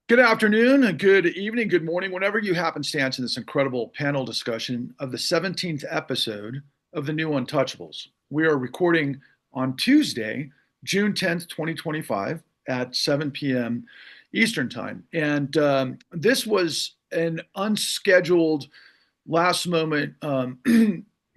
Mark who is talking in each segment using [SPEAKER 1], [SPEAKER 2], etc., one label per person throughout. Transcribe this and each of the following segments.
[SPEAKER 1] Good afternoon, and good evening, good morning, whenever you happenstance in this incredible panel discussion of the 17th episode of the new Untouchables. We are recording on Tuesday, June 10th, 2025, at 7 p.m. Eastern Time. And this was an unscheduled last moment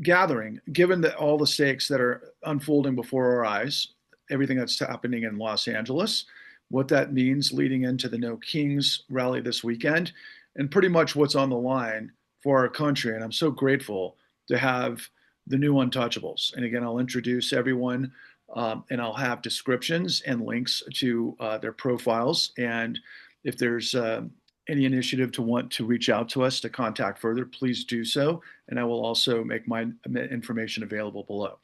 [SPEAKER 1] gathering, given that all the stakes that are unfolding before our eyes, everything that's happening in Los Angeles, what that means leading into the No Kings rally this weekend, and pretty much what's on the line for our country. And I'm so grateful to have the new Untouchables. And again, I'll introduce everyone and I'll have descriptions and links to their profiles. And if there's any initiative to want to reach out to us to contact further, please do so. And I will also make my information available below.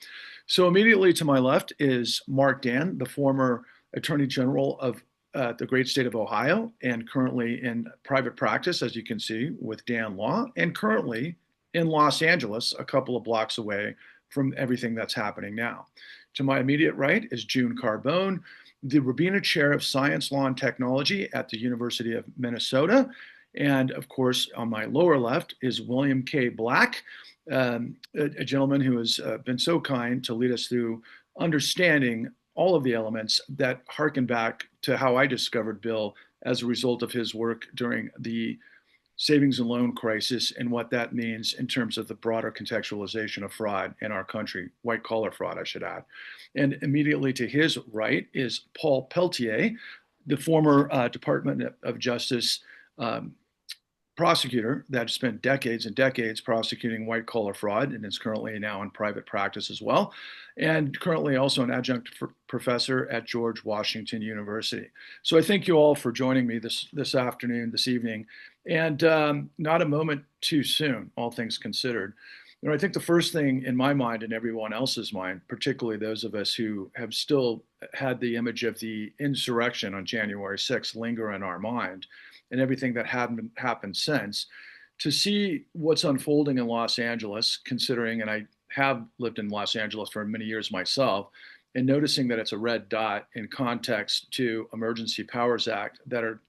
[SPEAKER 1] So immediately to my left is Mark Dan, the former Attorney General of the great state of Ohio, and currently in private practice, as you can see, with Dan Law, and currently in Los Angeles, a couple of blocks away from everything that's happening now. To my immediate right is June Carbone, the Rabina Chair of Science, Law, and Technology at the University of Minnesota. And of course, on my lower left is William K. Black, a gentleman who has been so kind to lead us through understanding all of the elements that harken back to how I discovered Bill as a result of his work during the savings and loan crisis and what that means in terms of the broader contextualization of fraud in our country, white collar fraud, I should add. And immediately to his right is Paul Peltier, the former Department of Justice prosecutor that spent decades and decades prosecuting white collar fraud and is currently now in private practice as well, and currently also an adjunct professor at George Washington University. So I thank you all for joining me this afternoon, this evening, and not a moment too soon, all things considered. You know, I think the first thing in my mind and everyone else's mind, particularly those of us who have still had the image of the insurrection on January 6th linger in our mind, and everything that hadn't happened since, to see what's unfolding in Los Angeles, considering, and I have lived in Los Angeles for many years myself, and noticing that it's a red dot in context to Emergency Powers Act that are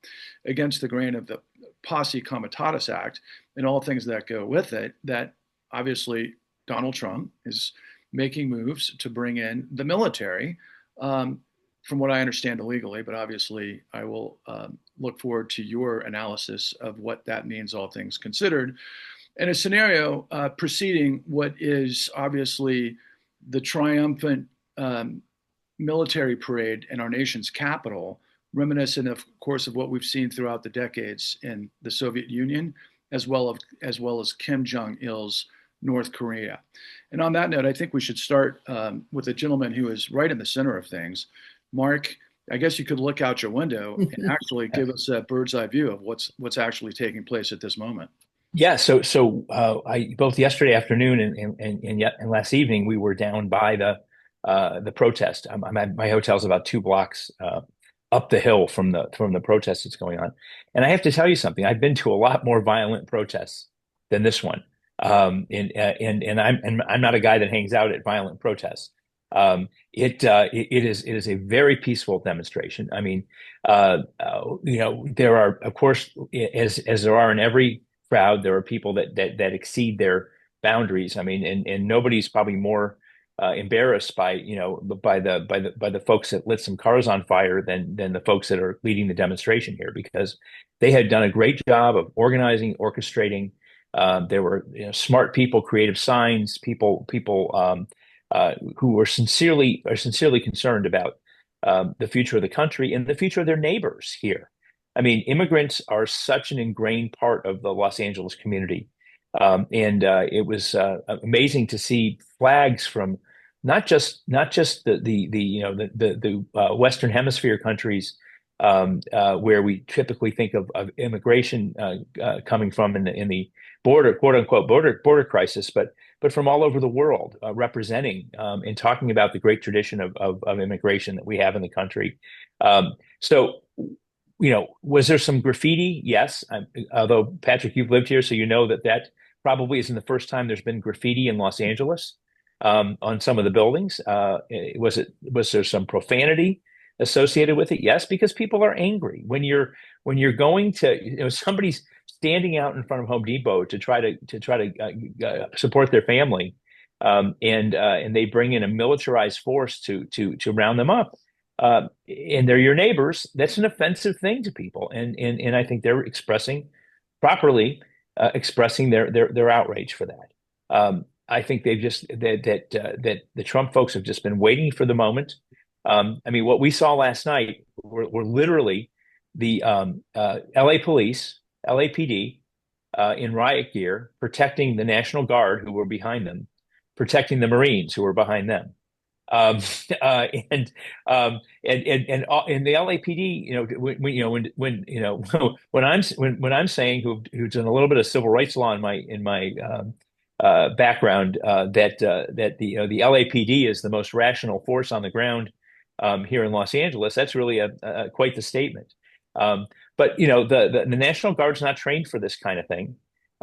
[SPEAKER 1] against the grain of the Posse Comitatus Act and all things that go with it, that obviously Donald Trump is making moves to bring in the military, from what I understand illegally, but obviously I will look forward to your analysis of what that means, all things considered. And a scenario preceding what is obviously the triumphant military parade in our nation's capital, reminiscent, of course, of what we've seen throughout the decades in the Soviet Union, as well as Kim Jong Il's North Korea. And on that note, I think we should start with a gentleman who is right in the center of things. Mark, I guess you could look out your window and actually give us a bird's eye view of what's actually taking place at this moment.
[SPEAKER 2] Yeah, I both yesterday afternoon and last evening we were down by the protest. My hotel's about 2 blocks up the hill from the protest that's going on, and I have to tell you something. I've been to a lot more violent protests than this one, and I'm not a guy that hangs out at violent protests. It is a very peaceful demonstration. I mean, there are, of course, as there are in every crowd, there are people that exceed their boundaries. I mean, and nobody's probably more embarrassed by the folks that lit some cars on fire than the folks that are leading the demonstration here, because they had done a great job of organizing, orchestrating. There were smart people, creative signs, people who were sincerely concerned about the future of the country and the future of their neighbors here. I mean, immigrants are such an ingrained part of the Los Angeles community, and it was amazing to see flags from not just the Western Hemisphere countries, where we typically think of immigration coming from in the border, quote unquote, border crisis, but from all over the world, representing and talking about the great tradition of immigration that we have in the country. So, was there some graffiti? Yes. Although, Patrick, you've lived here, so you know that probably isn't the first time there's been graffiti in Los Angeles on some of the buildings. Was there some profanity? associated with it? Yes, because people are angry. When you're going to, somebody's standing out in front of Home Depot to try to support their family, and they bring in a militarized force to round them up, and they're your neighbors. That's an offensive thing to people, and I think they're expressing properly, expressing their outrage for that. I think they've just that the Trump folks have just been waiting for the moment. I mean, what we saw last night were literally the LA police, LAPD, in riot gear, protecting the National Guard who were behind them, protecting the Marines who were behind them. Um, uh, and, and the LAPD, when I'm saying who's done a little bit of civil rights law in my background, that the LAPD is the most rational force on the ground here in Los Angeles. That's really quite the statement. But the National Guard's not trained for this kind of thing,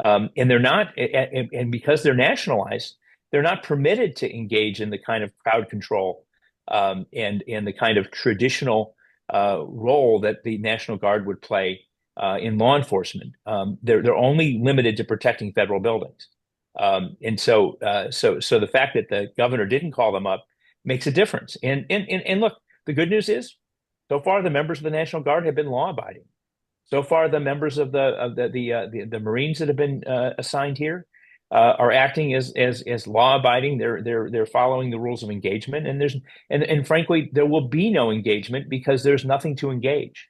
[SPEAKER 2] and they're not, and because they're nationalized, they're not permitted to engage in the kind of crowd control, and the kind of traditional role that the National Guard would play in law enforcement. They're only limited to protecting federal buildings. And so the fact that the governor didn't call them up makes a difference. And look, the good news is, so far the members of the National Guard have been law abiding. So far, the members of the Marines that have been assigned here are acting as law abiding. They're following the rules of engagement, and frankly, there will be no engagement because there's nothing to engage.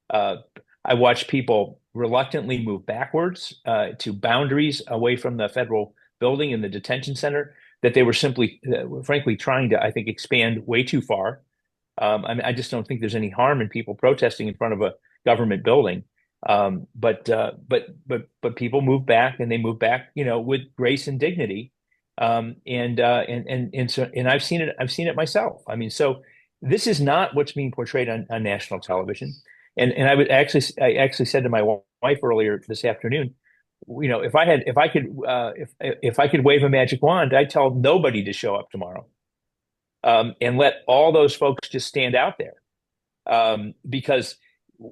[SPEAKER 2] Uh, I watch people reluctantly move backwards to boundaries away from the federal building and the detention center that they were simply, frankly, trying to, I think, expand way too far. I just don't think there's any harm in people protesting in front of a government building. But people move back, and they move back, with grace and dignity. And I've seen it myself. I mean, so this is not what's being portrayed on national television. And I actually said to my wife earlier this afternoon, if I could wave a magic wand, I'd tell nobody to show up tomorrow, and let all those folks just stand out there, because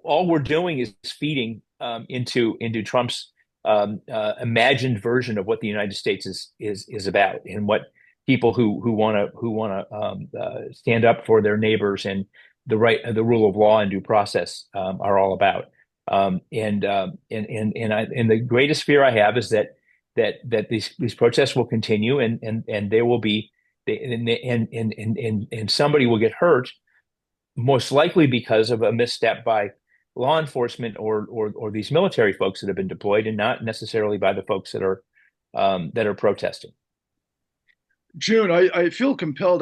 [SPEAKER 2] all we're doing is feeding into Trump's imagined version of what the United States is about, and what people who want to stand up for their neighbors and the rule of law and due process are all about. And the greatest fear I have is that these protests will continue, and there will be and somebody will get hurt, most likely because of a misstep by law enforcement or these military folks that have been deployed, and not necessarily by the folks that are protesting.
[SPEAKER 1] June, I feel compelled.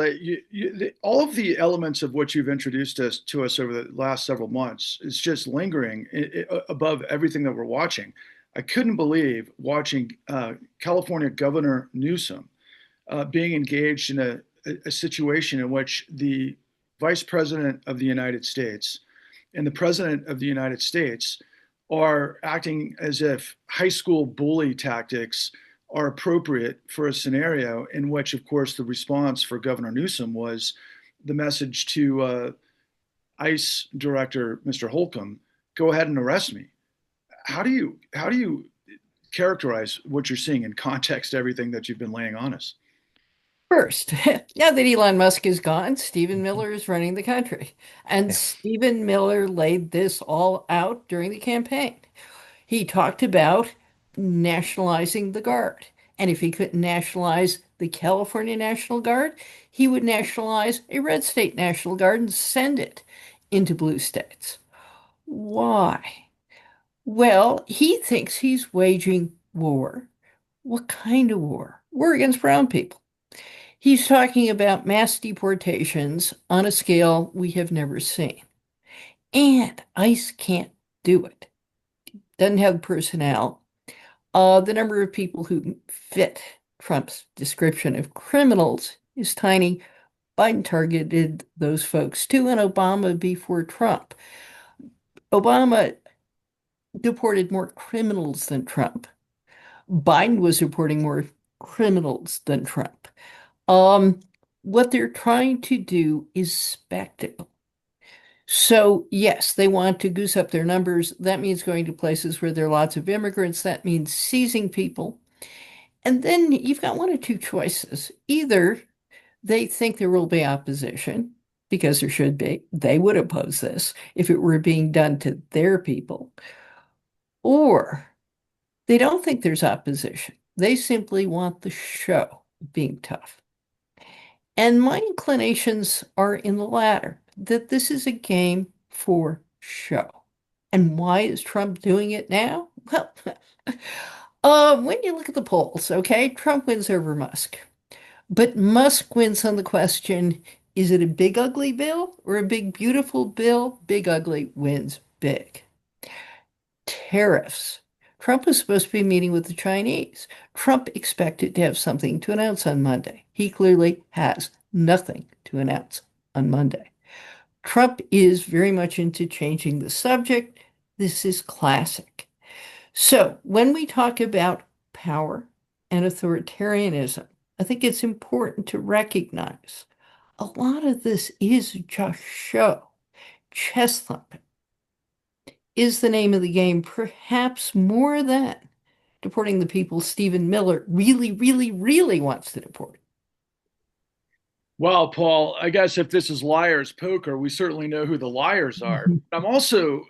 [SPEAKER 1] All of the elements of what you've introduced to us over the last several months is just lingering above everything that we're watching. I couldn't believe watching California Governor Newsom being engaged in a situation in which the Vice President of the United States and the President of the United States are acting as if high school bully tactics are appropriate for a scenario in which, of course, the response for Governor Newsom was the message to ICE Director Mr. Holcomb, "Go ahead and arrest me." How do you characterize what you're seeing in context to everything that you've been laying on us?
[SPEAKER 3] First, now that Elon Musk is gone, Stephen Miller is running the country. And
[SPEAKER 2] Yeah.
[SPEAKER 3] Stephen Miller laid this all out during the campaign. He talked about nationalizing the Guard. And if he couldn't nationalize the California National Guard, he would nationalize a red state National Guard and send it into blue states. Why? Well, he thinks he's waging war. What kind of war? War against brown people. He's talking about mass deportations on a scale we have never seen. And ICE can't do it. Doesn't have the personnel. The number of people who fit Trump's description of criminals is tiny. Biden targeted those folks too, and Obama before Trump. Obama deported more criminals than Trump. Biden was deporting more criminals than Trump. Um, what they're trying to do is spectacle. So, yes, they want to goose up their numbers. That means going to places where there are lots of immigrants. That means seizing people. And then you've got one of two choices. Either they think there will be opposition, because there should be. They would oppose this if it were being done to their people. Or they don't think there's opposition. They simply want the show of being tough. And my inclinations are in the latter, that this is a game for show. And why is Trump doing it now? Well, when you look at the polls, okay, Trump wins over Musk. But Musk wins on the question, is it a big ugly bill or a big beautiful bill? Big ugly wins big. Tariffs. Trump was supposed to be meeting with the Chinese. Trump expected to have something to announce on Monday. He clearly has nothing to announce on Monday. Trump is very much into changing the subject. This is classic. So when we talk about power and authoritarianism, I think it's important to recognize a lot of this is just show. Chest thumping is the name of the game, perhaps more than deporting the people Stephen Miller really, really, really wants to deport.
[SPEAKER 1] Well, Paul, I guess if this is liar's poker, we certainly know who the liars are. I'm also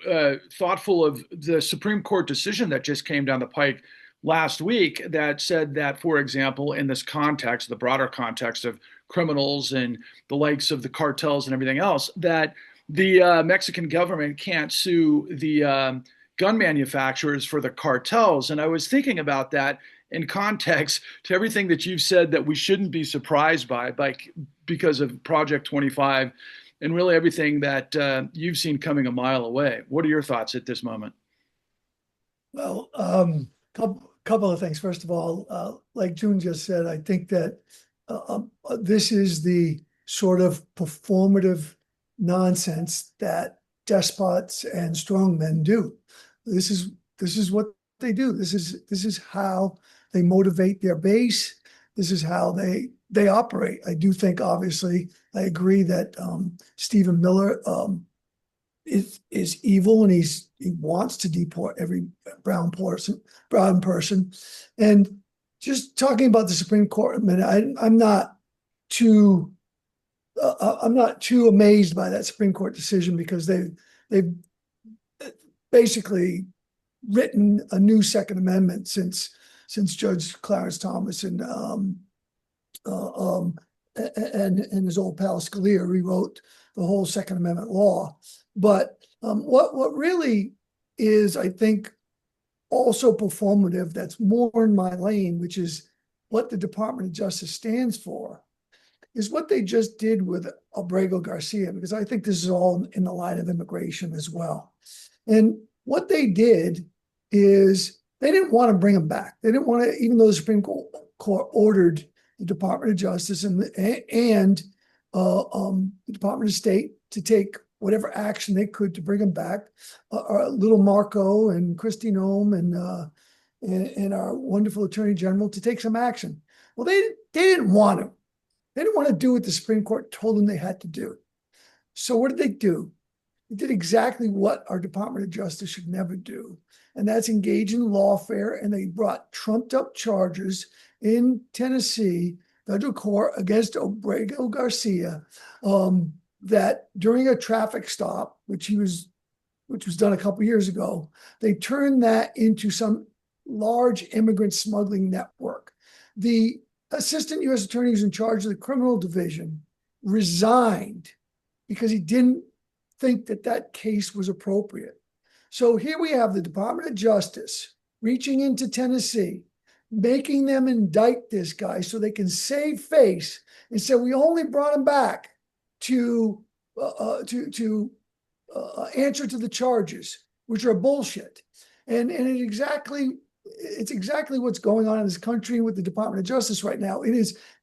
[SPEAKER 1] thoughtful of the Supreme Court decision that just came down the pike last week that said that, for example, in this context, the broader context of criminals and the likes of the cartels and everything else, that the Mexican government can't sue the gun manufacturers for the cartels. And I was thinking about that in context to everything that you've said that we shouldn't be surprised by because of Project 25 and really everything that you've seen coming a mile away. What are your thoughts at this moment?
[SPEAKER 4] Well, couple of things. First of all, like June just said, I think that this is the sort of performative nonsense that despots and strongmen do. This is what they do. This is how they motivate their base. This is how they operate. I do think, obviously, I agree that Stephen Miller is evil, and he wants to deport every brown person. And just talking about the Supreme Court a minute, I'm not too amazed by that Supreme Court decision, because they've basically written a new Second Amendment since Judge Clarence Thomas and his old pal Scalia rewrote the whole Second Amendment law. But what really is, I think, also performative, that's more in my lane, which is what the Department of Justice stands for, is what they just did with Abrego Garcia, because I think this is all in the line of immigration as well. And what they did is they didn't want to bring him back. They didn't want to, even though the Supreme Court ordered the Department of Justice and the Department of State to take whatever action they could to bring him back. Little Marco and Kristi Noem and our wonderful Attorney General to take some action. Well, they didn't want to. They didn't want to do what the Supreme Court told them they had to do. So what did they do? They did exactly what our Department of Justice should never do, and that's engage in lawfare. And they brought trumped up charges in Tennessee federal court against Abrego Garcia, that during a traffic stop, which was done a couple years ago, they turned that into some large immigrant smuggling network. The assistant U.S. attorney who's in charge of the criminal division resigned because he didn't think that case was appropriate. So here we have the Department of Justice reaching into Tennessee, making them indict this guy so they can save face and say, we only brought him back to answer to the charges, which are bullshit. And it's exactly what's going on in this country with the Department of Justice right now.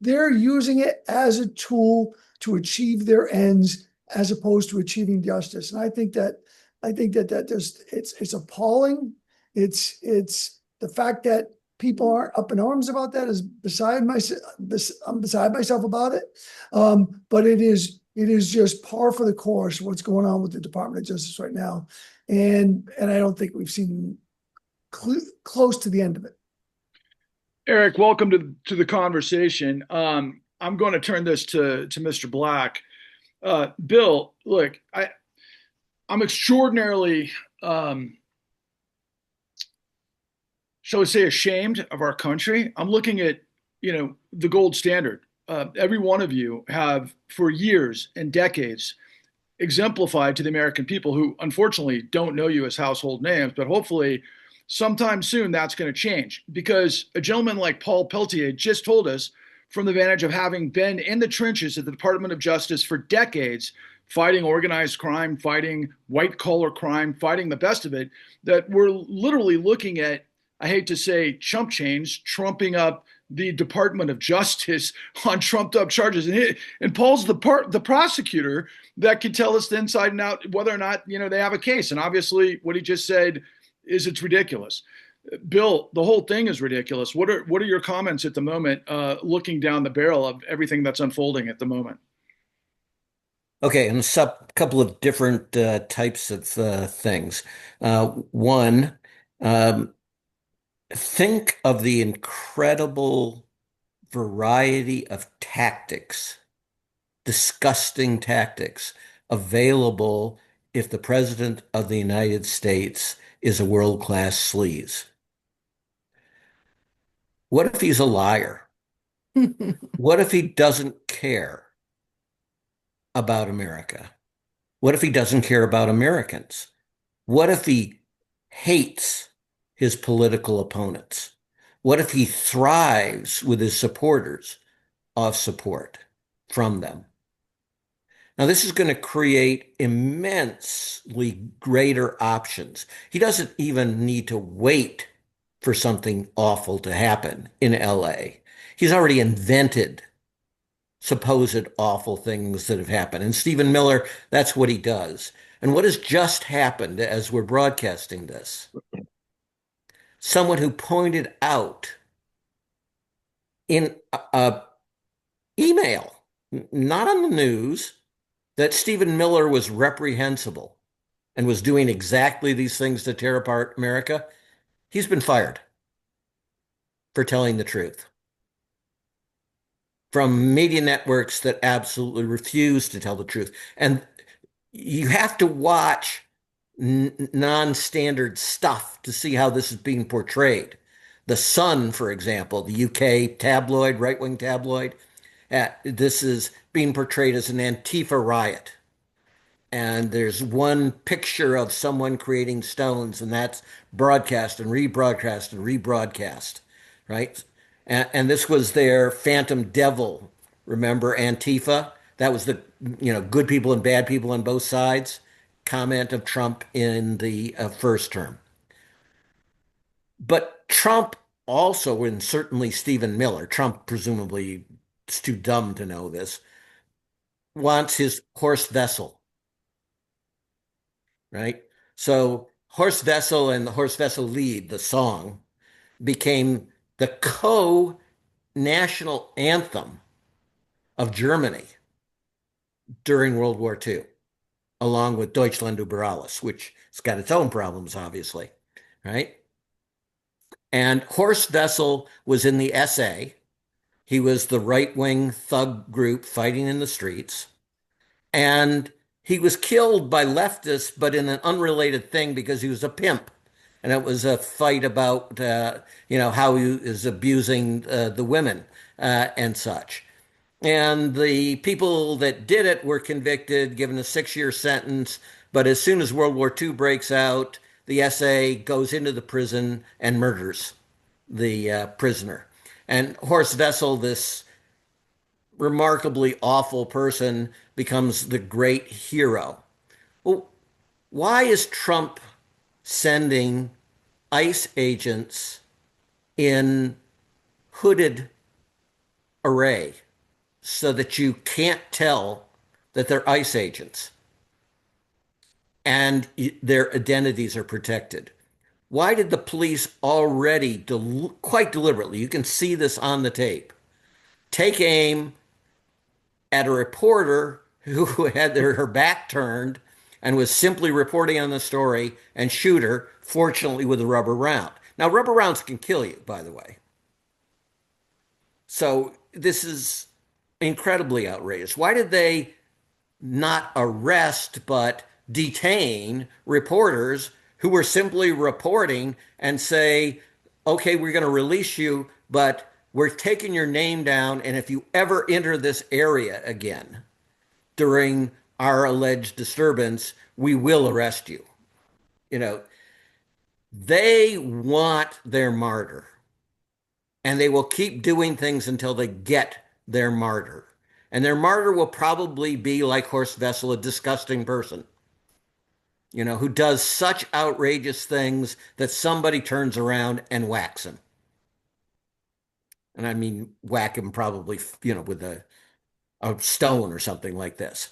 [SPEAKER 4] They're using it as a tool to achieve their ends as opposed to achieving justice. And I think that it's appalling. It's the fact that people aren't up in arms about that is beside myself. I'm beside myself about it. But it is It is just par for the course what's going on with the Department of Justice right now, and I don't think we've seen close to the end of it.
[SPEAKER 1] Eric, welcome to the conversation. I'm going to turn this to Mr. Black. Bill, look, I'm extraordinarily, shall we say, ashamed of our country. I'm looking at, the gold standard. Every one of you have, for years and decades, exemplified to the American people who unfortunately don't know you as household names, but hopefully sometime soon that's going to change, because a gentleman like Paul Peltier just told us, from the vantage of having been in the trenches at the Department of Justice for decades, fighting organized crime, fighting white collar crime, fighting the best of it, that we're literally looking at, I hate to say, chump change, trumping up the Department of Justice on trumped up charges. And Paul's the prosecutor that can tell us the inside and out whether or not, they have a case. And obviously what he just said is it's ridiculous. Bill, the whole thing is ridiculous. What are your comments at the moment, looking down the barrel of everything that's unfolding at the moment?
[SPEAKER 5] Okay, and a couple of different types of things. One, think of the incredible variety of tactics, disgusting tactics available if the President of the United States is a world-class sleaze. What if he's a liar? What if he doesn't care about America? What if he doesn't care about Americans? What if he hates his political opponents? What if he thrives with his supporters of support from them? Now, this is going to create immensely greater options. He doesn't even need to wait for something awful to happen in LA. He's already invented supposed awful things that have happened. And Stephen Miller, that's what he does. And what has just happened as we're broadcasting this? Someone who pointed out in a email, not on the news, that Stephen Miller was reprehensible and was doing exactly these things to tear apart America. He's been fired for telling the truth from media networks that absolutely refuse to tell the truth. And you have to watch non-standard stuff to see how this is being portrayed. The Sun, for example, the UK tabloid, right-wing tabloid, this is being portrayed as an Antifa riot. And there's one picture of someone creating stones, and that's broadcast and rebroadcast and rebroadcast, right? And this was their phantom devil. Remember Antifa? That was the, good people and bad people on both sides comment of Trump in the first term. But Trump also, and certainly Stephen Miller, Trump presumably is too dumb to know this, wants his horse vessel, right? So Horse Vessel and the Horse Vessel Lied, the song, became the co-national anthem of Germany during World War II, along with Deutschland über alles, which has got its own problems, obviously, right? And Horst Wessel was in the SA. He was the right-wing thug group fighting in the streets. And he was killed by leftists, but in an unrelated thing because he was a pimp. And it was a fight about, how he is abusing the women and such. And the people that did it were convicted, given a 6-year sentence. But as soon as World War II breaks out, the SA goes into the prison and murders the prisoner. And Horst Wessel, this remarkably awful person, becomes the great hero. Well, why is Trump sending ICE agents in hooded array so that you can't tell that they're ICE agents and their identities are protected? Why did the police already, quite deliberately, you can see this on the tape, take aim at a reporter who had her back turned and was simply reporting on the story and shoot her, fortunately with a rubber round. Now, rubber rounds can kill you, by the way. So this is incredibly outrageous. Why did they not arrest but detain reporters who were simply reporting and say, okay, we're going to release you, but we're taking your name down, and if you ever enter this area again during our alleged disturbance, we will arrest you. You know, they want their martyr, and they will keep doing things until they get their martyr. And their martyr will probably be, like Horst Wessel, a disgusting person, who does such outrageous things that somebody turns around and whacks him. And I mean, whack him probably, with a stone or something like this.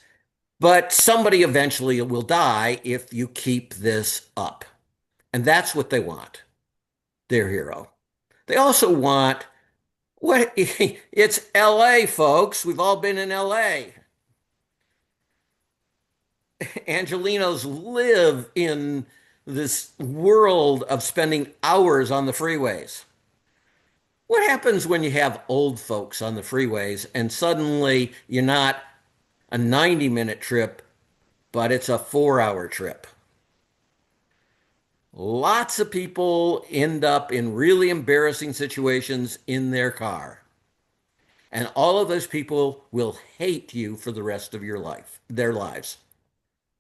[SPEAKER 5] But somebody eventually will die if you keep this up. And that's what they want, their hero. They also want it's LA, folks. We've all been in LA. Angelinos live in this world of spending hours on the freeways. What happens when you have old folks on the freeways and suddenly you're not a 90-minute trip, but it's a 4-hour trip? Lots of people end up in really embarrassing situations in their car. And all of those people will hate you for the rest of their lives.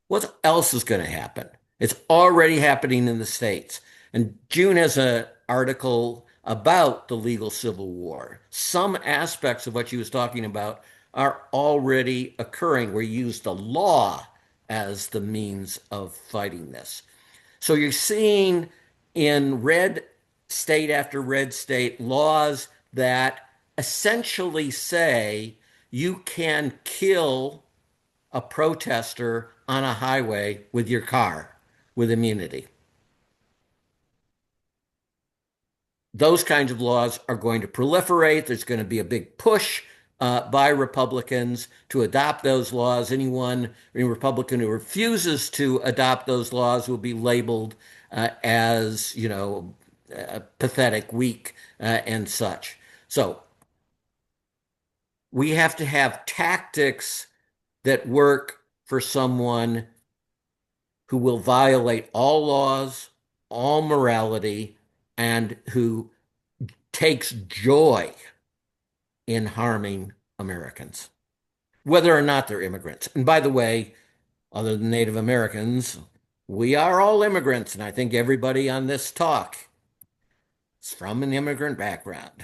[SPEAKER 5] What else is going to happen? It's already happening in the States. And June has an article about the legal civil war. Some aspects of what she was talking about are already occurring. We use the law as the means of fighting this. So you're seeing in red state after red state laws that essentially say you can kill a protester on a highway with your car with immunity. Those kinds of laws are going to proliferate. There's going to be a big push by Republicans to adopt those laws. Any Republican who refuses to adopt those laws will be labeled as, pathetic, weak, and such. So we have to have tactics that work for someone who will violate all laws, all morality, and who takes joy in harming Americans, whether or not they're immigrants. And by the way, other than Native Americans, we are all immigrants, and I think everybody on this talk is from an immigrant background.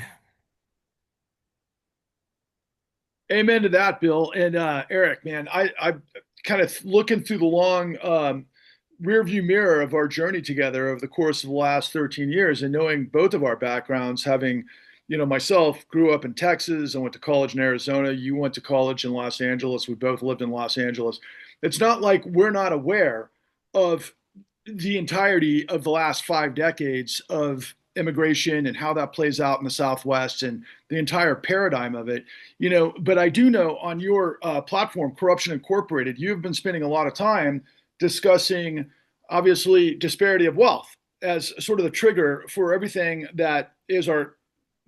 [SPEAKER 1] Amen to that, Bill. And Eric, man, I kind of looking through the long rearview mirror of our journey together over the course of the last 13 years, and knowing both of our backgrounds, having, myself grew up in Texas, I went to college in Arizona, you went to college in Los Angeles, we both lived in Los Angeles. It's not like we're not aware of the entirety of the last 5 decades of immigration and how that plays out in the Southwest and the entire paradigm of it, but I do know on your platform, Corruption Incorporated, you've been spending a lot of time discussing, obviously, disparity of wealth as sort of the trigger for everything that is our,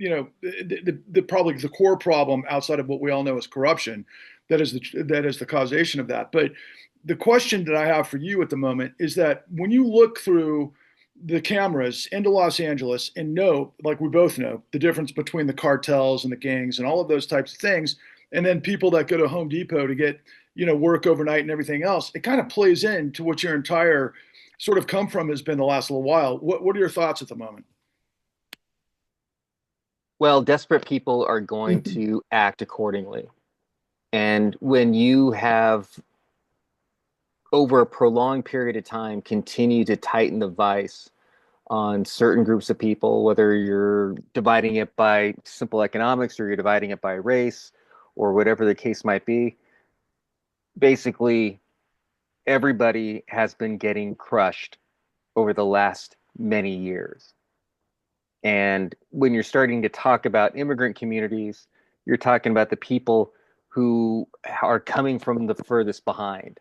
[SPEAKER 1] the probably the core problem outside of what we all know is corruption. That is the causation of that. But the question that I have for you at the moment is that when you look through the cameras into Los Angeles and know, like we both know, the difference between the cartels and the gangs and all of those types of things, and then people that go to Home Depot to get, work overnight and everything else, it kind of plays into what your entire sort of come from has been the last little while. What are your thoughts at the moment?
[SPEAKER 6] Well, desperate people are going to act accordingly. And when you have, over a prolonged period of time, continue to tighten the vice on certain groups of people, whether you're dividing it by simple economics or you're dividing it by race or whatever the case might be, basically everybody has been getting crushed over the last many years. And when you're starting to talk about immigrant communities, you're talking about the people who are coming from the furthest behind.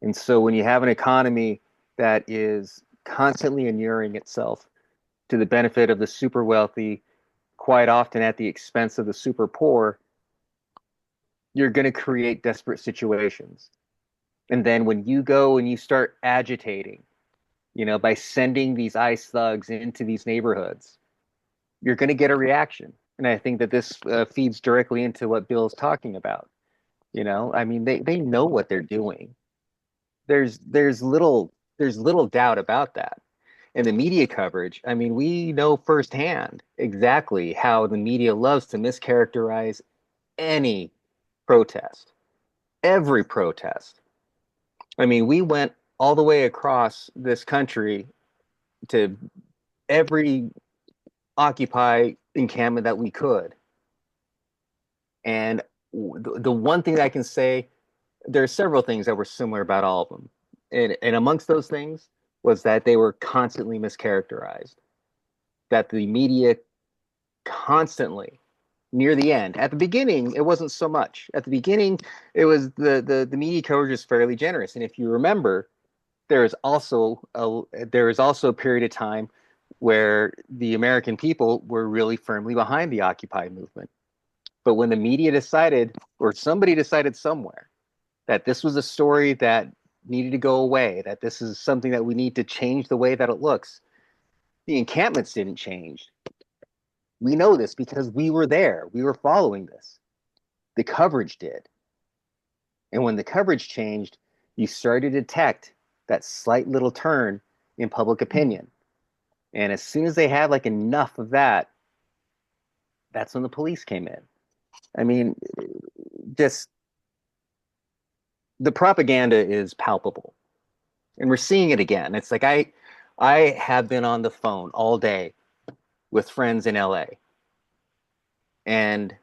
[SPEAKER 6] And so when you have an economy that is constantly inuring itself to the benefit of the super wealthy, quite often at the expense of the super poor, you're going to create desperate situations. And then when you go and you start agitating, by sending these ICE thugs into these neighborhoods, you're going to get a reaction. And I think that this feeds directly into what Bill's talking about. I mean, they know what they're doing. There's little doubt about that. And the media coverage, I mean, we know firsthand exactly how the media loves to mischaracterize any protest, every protest. I mean, we went all the way across this country to every Occupy encampment that we could. And the one thing that I can say, there are several things that were similar about all of them. And amongst those things was that they were constantly mischaracterized. That the media constantly, near the end, at the beginning, it wasn't so much. At the beginning, it was the media coverage was fairly generous. And if you remember, there is also a period of time where the American people were really firmly behind the Occupy movement. But when the media decided, or somebody decided somewhere, that this was a story that needed to go away, that this is something that we need to change the way that it looks, the encampments didn't change. We know this because we were there. We were following this. The coverage did. And when the coverage changed, you started to detect that slight little turn in public opinion. And as soon as they had like enough of that, that's when the police came in. I mean, just the propaganda is palpable. And we're seeing it again. It's like I have been on the phone all day with friends in LA. And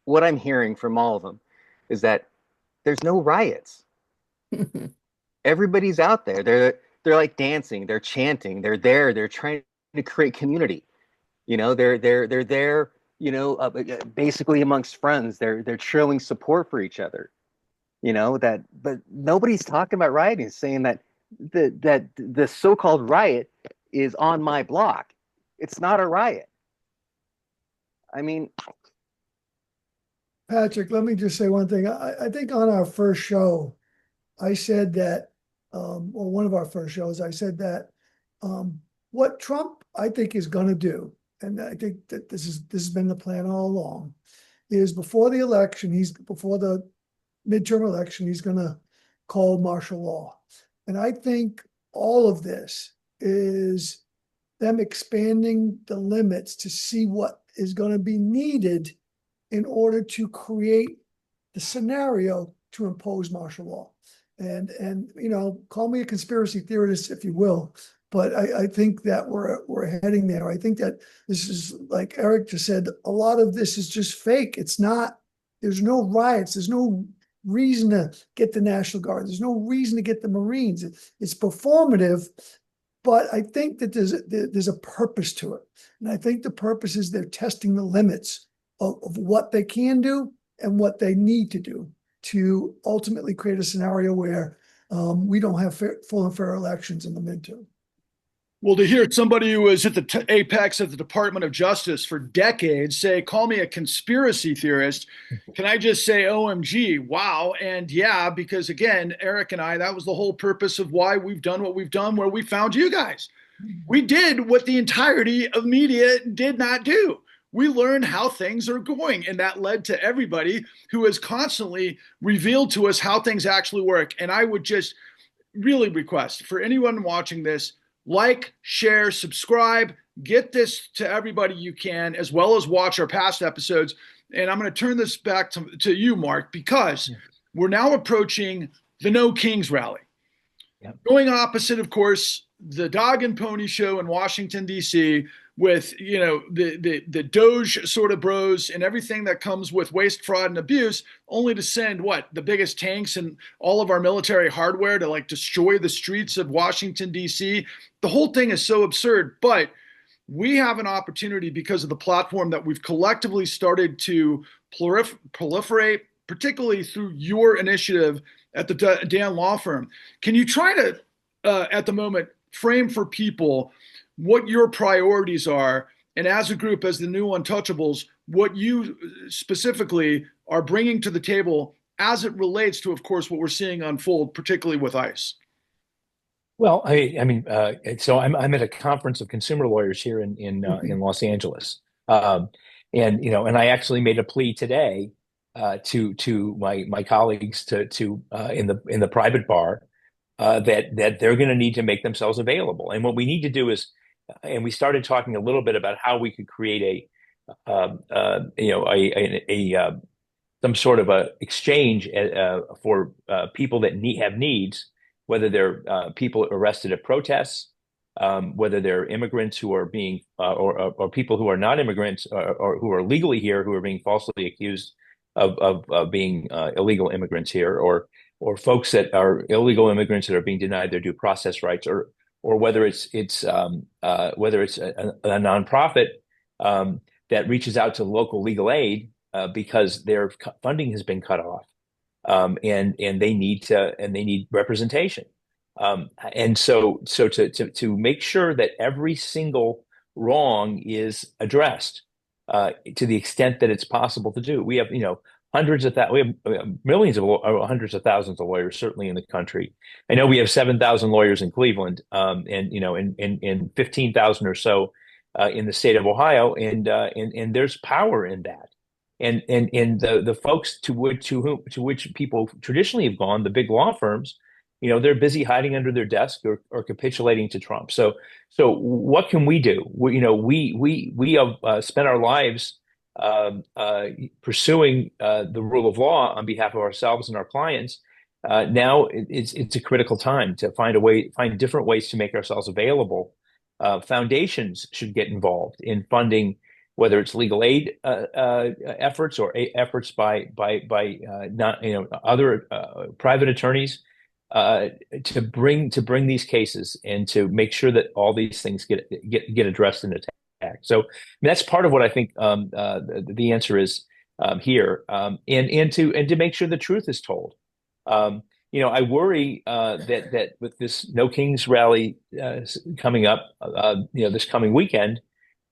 [SPEAKER 6] what I'm hearing from all of them is that there's no riots. Everybody's out there. They're like dancing, they're chanting, they're there, they're trying to create community. They're there, basically amongst friends. They're showing support for each other. But nobody's talking about rioting, saying that the so-called riot is on my block. It's not a riot. I mean,
[SPEAKER 4] Patrick, let me just say one thing. I think on our first show, I said that, or one of our first shows, I said that what Trump, I think, is going to do, and I think that this has been the plan all along, is before the midterm election, he's going to call martial law. And I think all of this is them expanding the limits to see what is going to be needed in order to create the scenario to impose martial law. And call me a conspiracy theorist if you will, but I think that we're heading there. I think that this is, like Eric just said, a lot of this is just fake. It's not. There's no riots. There's no reason to get the National Guard. There's no reason to get the Marines. It's performative, but I think that there's a purpose to it, and I think the purpose is they're testing the limits of what they can do and what they need to do to ultimately create a scenario where we don't have full and fair elections in the midterm.
[SPEAKER 1] Well, to hear somebody who was at the apex of the Department of Justice for decades say, call me a conspiracy theorist, can I just say, OMG, wow. And yeah, because again, Eric and I, that was the whole purpose of why we've done what we've done, where we found you guys. We did what the entirety of media did not do. We learned how things are going, and that led to everybody who has constantly revealed to us how things actually work. And I would just really request for anyone watching this, like, share, subscribe, get this to everybody you can, as well as watch our past episodes. And I'm going to turn this back to you, Mark, because we're now approaching the No Kings rally. Yep. Going opposite, of course, the Dog and Pony show in Washington, D.C., with the Doge sort of bros and everything that comes with waste, fraud, and abuse, only to send the biggest tanks and all of our military hardware to like destroy the streets of Washington, D.C. The whole thing is so absurd, but we have an opportunity because of the platform that we've collectively started to proliferate, particularly through your initiative at the Dan Law Firm. Can you try to, at the moment, frame for people what your priorities are, and as a group, as the new Untouchables, what you specifically are bringing to the table as it relates to, of course, what we're seeing unfold, particularly with ICE?
[SPEAKER 2] Well, so I'm at a conference of consumer lawyers here in Los Angeles, and I actually made a plea today to my colleagues to in the private bar that they're going to need to make themselves available. And what we need to do is, and we started talking a little bit about how we could create some sort of a exchange for people that have needs, whether they're people arrested at protests, whether they're immigrants who are being or people who are not immigrants or who are legally here who are being falsely accused of being illegal immigrants here, or folks that are illegal immigrants that are being denied their due process rights, or whether it's a nonprofit that reaches out to local legal aid because their funding has been cut off, and they need representation, and so to make sure that every single wrong is addressed to the extent that it's possible to do. We have we have millions of hundreds of thousands of lawyers certainly in the country. I know we have 7,000 lawyers in Cleveland, and 15,000 or so in the state of Ohio, and there's power in that. And the folks to which people traditionally have gone, the big law firms, they're busy hiding under their desk or capitulating to Trump. So what can we do? We have spent our lives pursuing the rule of law on behalf of ourselves and our clients. Now it's a critical time to find different ways to make ourselves available. Foundations should get involved in funding, whether it's legal aid efforts or efforts by not other private attorneys to bring these cases and to make sure that all these things get addressed in the act. So that's part of what I think the answer is here, and to make sure the truth is told. I worry that with this No Kings rally coming up, this coming weekend,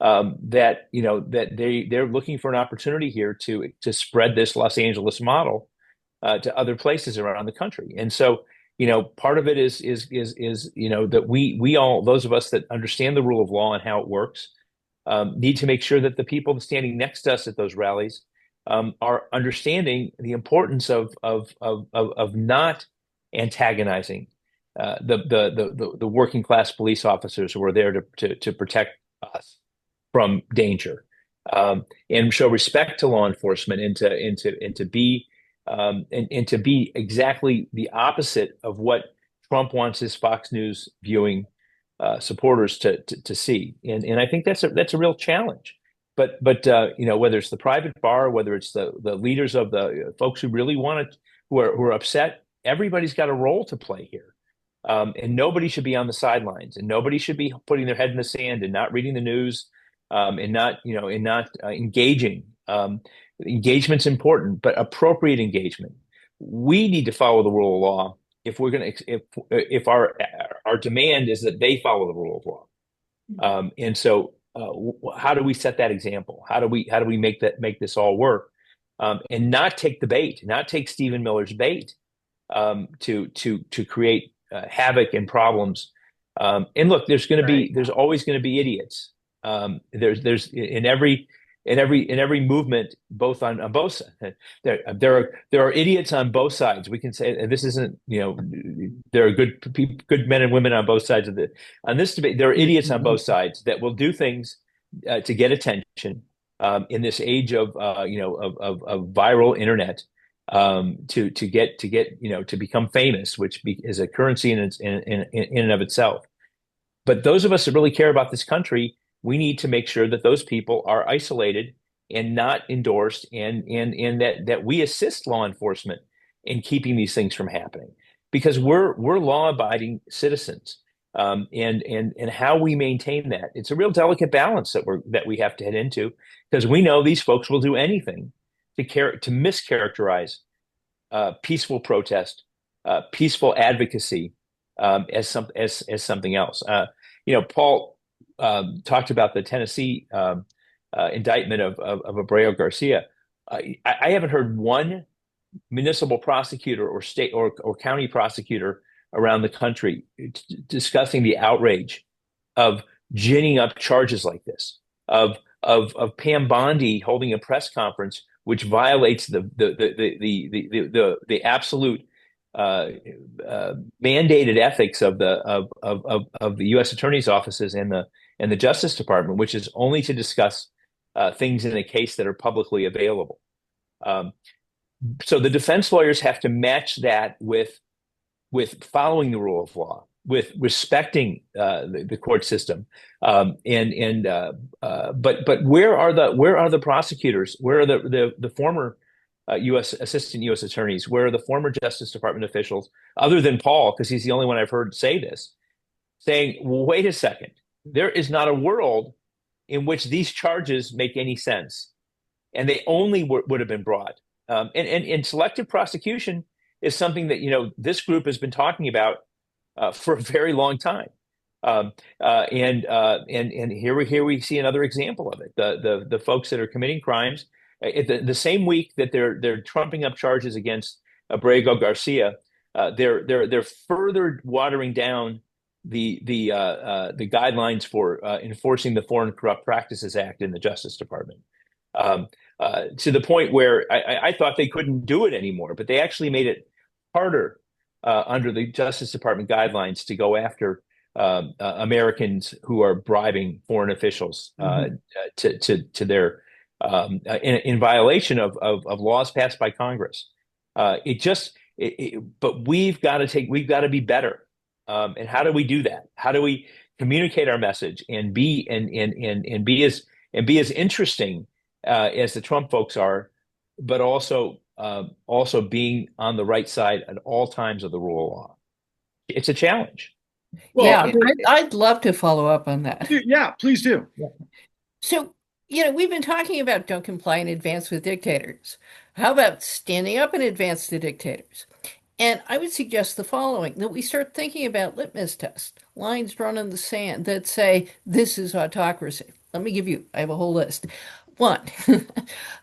[SPEAKER 2] that they're looking for an opportunity here to spread this Los Angeles model to other places around the country. And so part of it is that we all, those of us that understand the rule of law and how it works, need to make sure that the people standing next to us at those rallies are understanding the importance of not antagonizing the working class police officers who are there to protect us from danger, and show respect to law enforcement, and to be exactly the opposite of what Trump wants his Fox News viewing supporters to see. And I think that's a real challenge. But whether it's the private bar, whether it's the leaders of the folks who really want it, who are upset, everybody's got a role to play here. And nobody should be on the sidelines, and nobody should be putting their head in the sand and not reading the news, and not engaging. Engagement's important, but appropriate engagement. We need to follow the rule of law if we're going to, if our demand is that they follow the rule of law. And so, how do we set that example? How do we make this all work, and not take the bait, not take Stephen Miller's bait, to create havoc and problems. And look, there's always going to be idiots. There's in every movement, both on both sides. There are idiots on both sides. We can say this isn't, there are good men and women on both sides on this debate. There are idiots on both sides that will do things to get attention in this age of viral internet, to become famous, which is a currency in and of itself. But those of us that really care about this country, we need to make sure that those people are isolated and not endorsed, and that we assist law enforcement in keeping these things from happening, because we're law-abiding citizens, and how we maintain that, it's a real delicate balance that we have to head into, because we know these folks will do anything to mischaracterize peaceful protest, peaceful advocacy as something else. Paul talked about the Tennessee indictment of Abreu Garcia. I haven't heard one municipal prosecutor or state or county prosecutor around the country discussing the outrage of ginning up charges like this, of Pam Bondi holding a press conference which violates the absolute mandated ethics of the U.S. attorney's offices and the Justice Department, which is only to discuss things in a case that are publicly available. So the defense lawyers have to match that with following the rule of law, with respecting the court system, but where are the prosecutors? Where are the former assistant U.S. attorneys? Where are the former Justice Department officials, other than Paul, because he's the only one I've heard say this, saying, well, wait a second, there is not a world in which these charges make any sense, and they only would have been brought. And selective prosecution is something that this group has been talking about for a very long time, and here we see another example of it. The folks that are committing crimes the same week that they're trumping up charges against Abrego Garcia, they're further watering down the guidelines for enforcing the Foreign Corrupt Practices Act in the Justice Department. To the point where I thought they couldn't do it anymore, but they actually made it harder under the Justice Department guidelines to go after Americans who are bribing foreign officials to their in violation of laws passed by Congress. But we've got to be better. And how do we do that? How do we communicate our message and be as interesting as the Trump folks are, but also being on the right side at all times of the rule of law? It's a challenge.
[SPEAKER 3] Well, yeah, I'd love to follow up on that.
[SPEAKER 1] Yeah, please do.
[SPEAKER 3] Yeah. So, we've been talking about don't comply in advance with dictators. How about standing up in advance to dictators? And I would suggest the following, that we start thinking about litmus tests, lines drawn in the sand that say, this is autocracy. Let me I have a whole list. 1,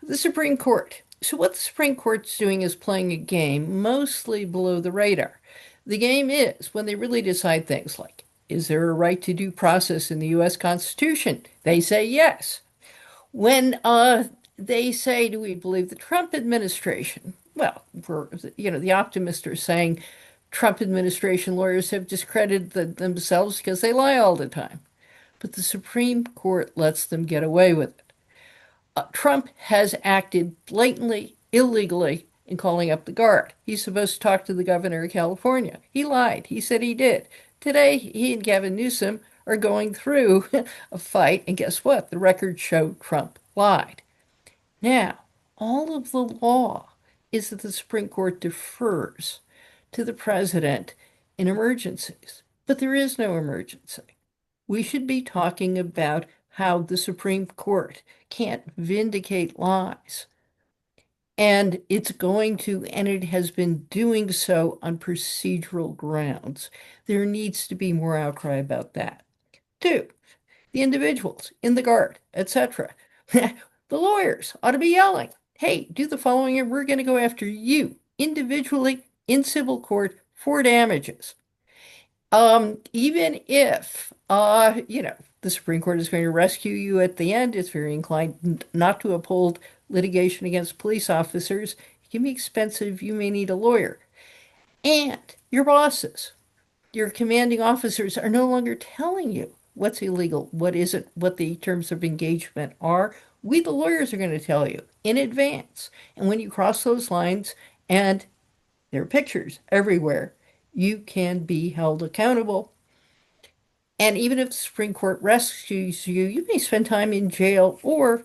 [SPEAKER 3] the Supreme Court. So what the Supreme Court's doing is playing a game mostly below the radar. The game is when they really decide things like, is there a right to due process in the U.S. Constitution? They say yes. When they say, do we believe the Trump administration? Well, the optimists are saying Trump administration lawyers have discredited themselves because they lie all the time. But the Supreme Court lets them get away with it. Trump has acted blatantly, illegally in calling up the Guard. He's supposed to talk to the governor of California. He lied. He said he did. Today, he and Gavin Newsom are going through a fight, and guess what? The records show Trump lied. Now, all of the law is that the Supreme Court defers to the president in emergencies, but there is no emergency. We should be talking about how the Supreme Court can't vindicate lies. And it's going to, and it has been doing so on procedural grounds. There needs to be more outcry about that. 2, the individuals in the Guard, etc. The lawyers ought to be yelling, hey, do the following and we're going to go after you individually in civil court for damages. Even if, the Supreme Court is going to rescue you at the end, it's very inclined not to uphold litigation against police officers. It can be expensive. You may need a lawyer. And your bosses, your commanding officers are no longer telling you what's illegal, what isn't, what the terms of engagement are. We, the lawyers, are going to tell you in advance. And when you cross those lines, and there are pictures everywhere, you can be held accountable. And even if the Supreme Court rescues you, you may spend time in jail or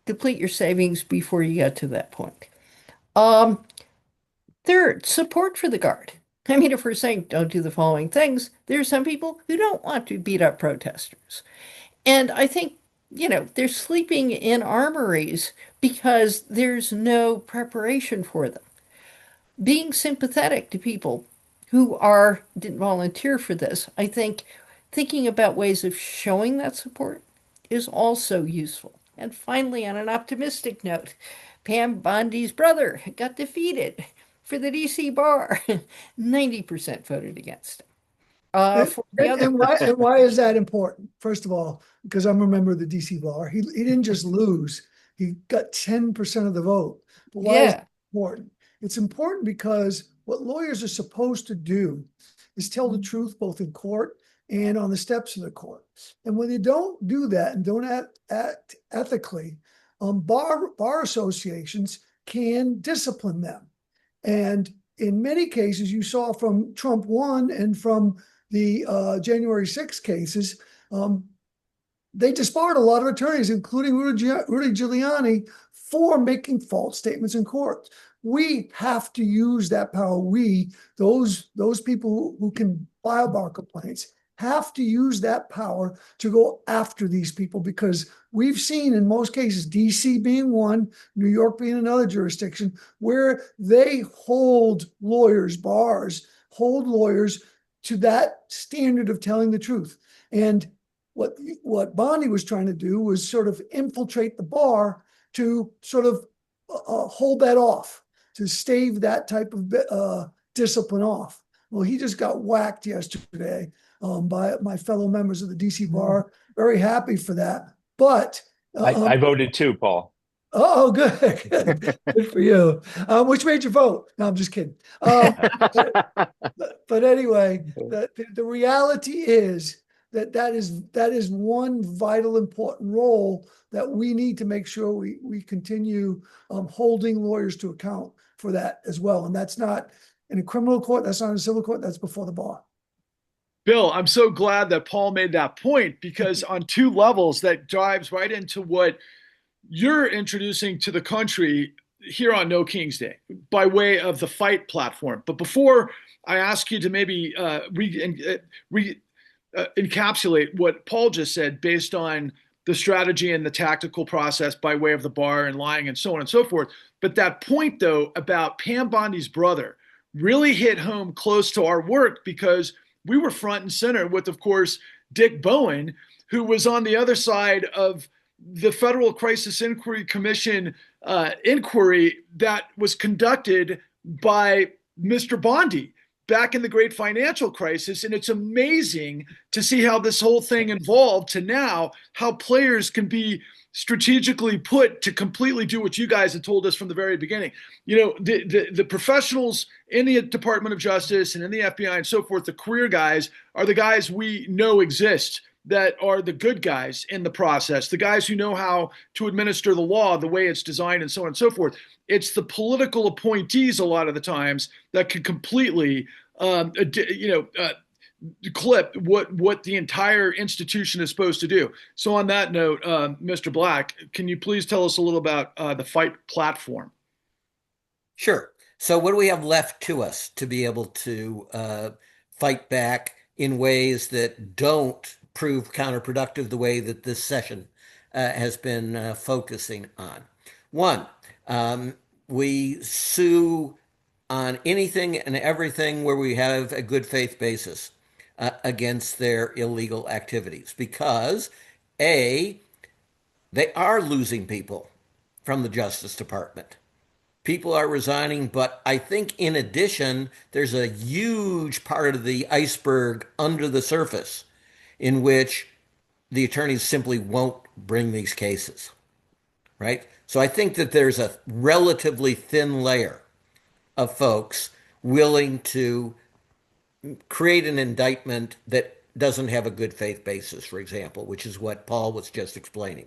[SPEAKER 3] deplete your savings before you get to that point. 3rd, support for the Guard. I mean, if we're saying don't do the following things, there are some people who don't want to beat up protesters. And I think they're sleeping in armories because there's no preparation for them. Being sympathetic to people who didn't volunteer for this, I think thinking about ways of showing that support is also useful. And finally, on an optimistic note, Pam Bondi's brother got defeated for the DC bar. 90% voted against him. For the other,
[SPEAKER 4] And why is that important? First of all, because I'm a member of the DC bar. He didn't just lose; he got 10% of the vote. But why is it
[SPEAKER 3] yeah,
[SPEAKER 4] important? It's important because what lawyers are supposed to do is tell the truth both in court and on the steps of the court. And when you don't do that and don't act ethically, bar associations can discipline them. And in many cases, you saw from Trump 1 and from the January 6 cases, they disbarred a lot of attorneys, including Rudy Giuliani, for making false statements in court. We have to use that power. Those people who can file bar complaints, have to use that power to go after these people, because we've seen in most cases, DC being one, New York being another jurisdiction, where they hold lawyers, bars, hold lawyers to that standard of telling the truth. And what Bondi was trying to do was sort of infiltrate the bar to sort of hold that off, to stave that type of discipline off. Well, he just got whacked yesterday by my fellow members of the DC bar. Very happy for that. But
[SPEAKER 2] I voted too, Paul.
[SPEAKER 4] Oh, good. Good for you. Which made you vote? No, I'm just kidding. But anyway, the reality is that is one vital important role that we need to make sure we continue holding lawyers to account for that as well. And that's not in a criminal court, that's not in a civil court, that's before the bar.
[SPEAKER 1] Bill, I'm so glad that Paul made that point, because on two levels that dives right into what you're introducing to the country here on No King's Day by way of the Fight platform. But before I ask you to maybe encapsulate what Paul just said based on the strategy and the tactical process by way of the bar and lying and so on and so forth. But that point, though, about Pam Bondi's brother really hit home close to our work, because we were front and center with, of course, Dick Bowen, who was on the other side of the Federal Crisis Inquiry Commission inquiry that was conducted by Mr. Bondi back in the great financial crisis. And it's amazing to see how this whole thing evolved to now, how players can be strategically put to completely do what you guys had told us from the very beginning. The professionals in the Department of Justice and in the FBI and so forth, the career guys, are the guys we know exist, that are the good guys in the process, the guys who know how to administer the law the way it's designed and so on and so forth. It's the political appointees a lot of the times that can completely, clip what the entire institution is supposed to do. So on that note, Mr. Black, can you please tell us a little about the Fight platform?
[SPEAKER 5] Sure. So what do we have left to us to be able to fight back in ways that don't prove counterproductive the way that this session has been focusing on? One, we sue on anything and everything where we have a good faith basis against their illegal activities, because A, they are losing people from the Justice Department. People are resigning, but I think in addition, there's a huge part of the iceberg under the surface in which the attorneys simply won't bring these cases, right? So I think that there's a relatively thin layer of folks willing to create an indictment that doesn't have a good faith basis, for example, which is what Paul was just explaining.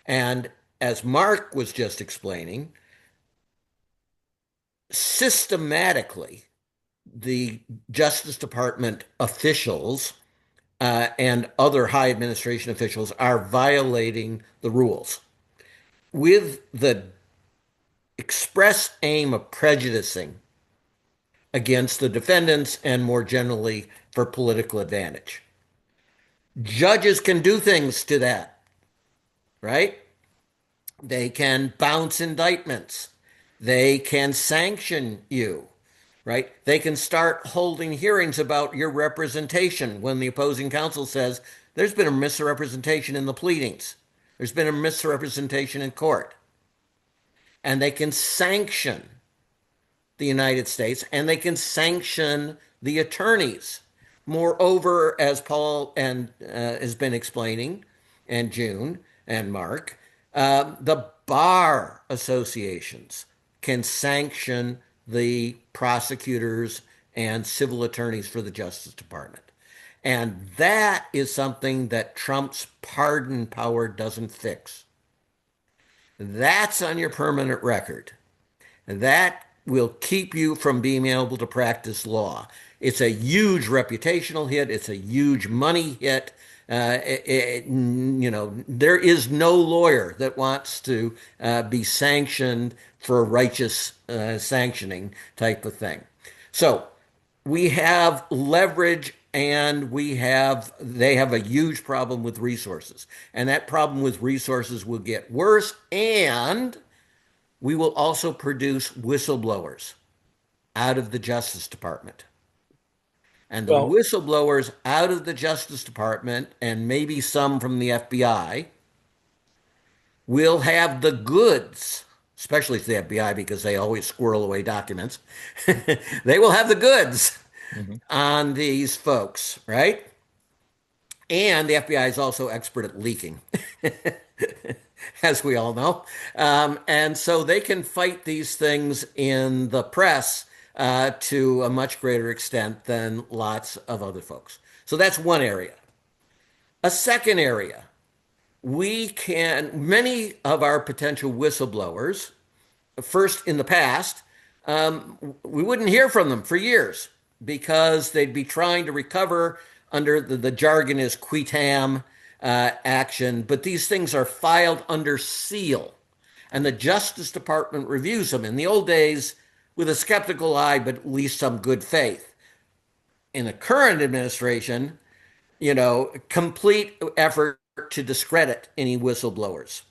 [SPEAKER 5] And as Mark was just explaining, systematically, the Justice Department officials and other high administration officials are violating the rules with the express aim of prejudicing against the defendants and more generally for political advantage. Judges can do things to that right? They can bounce indictments. They can sanction you, right? They can start holding hearings about your representation when the opposing counsel says there's been a misrepresentation in the pleadings. There's been a misrepresentation in court. And they can sanction the United States and they can sanction the attorneys. Moreover, as Paul has been explaining, and June and Mark, the bar associations can sanction the prosecutors and civil attorneys for the Justice Department. And that is something that Trump's pardon power doesn't fix. That's on your permanent record. And that will keep you from being able to practice law. It's a huge reputational hit. It's a huge money hit. There is no lawyer that wants to be sanctioned for a righteous sanctioning type of thing. So we have leverage and they have a huge problem with resources. And that problem with resources will get worse, and we will also produce whistleblowers out of the Justice Department. And the whistleblowers out of the Justice Department, and maybe some from the FBI, will have the goods, especially the FBI because they always squirrel away documents. They will have the goods on these folks, right? And the FBI is also expert at leaking, as we all know. And so they can fight these things in the press to a much greater extent than lots of other folks. So that's one area. A second area, many of our potential whistleblowers, first in the past, we wouldn't hear from them for years because they'd be trying to recover under the jargon is qui tam action, but these things are filed under seal, and the Justice Department reviews them. In the old days, with a skeptical eye, but at least some good faith. In the current administration, complete effort to discredit any whistleblowers.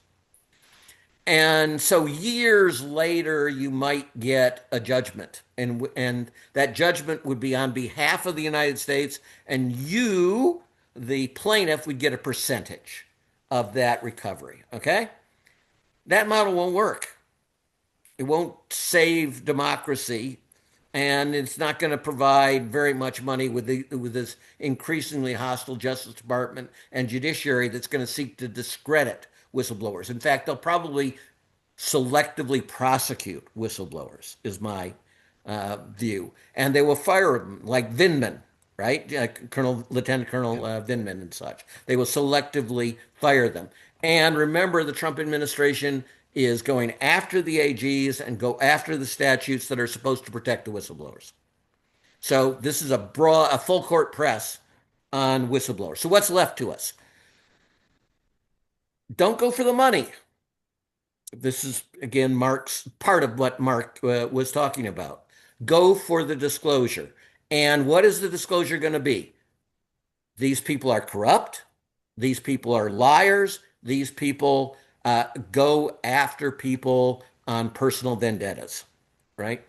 [SPEAKER 5] And so years later, you might get a judgment, and that judgment would be on behalf of the United States, and you, the plaintiff, would get a percentage of that recovery. Okay? That model won't work. It won't save democracy, and it's not going to provide very much money with this increasingly hostile Justice Department and judiciary that's going to seek to discredit whistleblowers. In fact, they'll probably selectively prosecute whistleblowers, is my view. And they will fire them, like Vindman, right? Lieutenant Colonel Vindman and such. They will selectively fire them. And remember, the Trump administration is going after the AGs and go after the statutes that are supposed to protect the whistleblowers. So this is a full court press on whistleblowers. So what's left to us? Don't go for the money. This is, again, part of what Mark was talking about. Go for the disclosure. And what is the disclosure going to be? These people are corrupt. These people are liars. These people go after people on personal vendettas, right?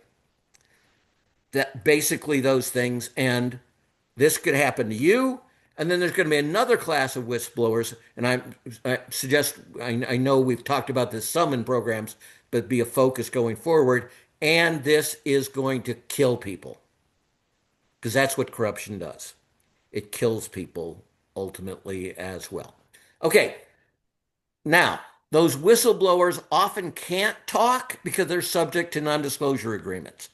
[SPEAKER 5] That basically those things. And this could happen to you. And then there's going to be another class of whistleblowers, and I know we've talked about this some in programs, but be a focus going forward, and this is going to kill people, because that's what corruption does. It kills people ultimately as well. Okay, now, those whistleblowers often can't talk because they're subject to non-disclosure agreements.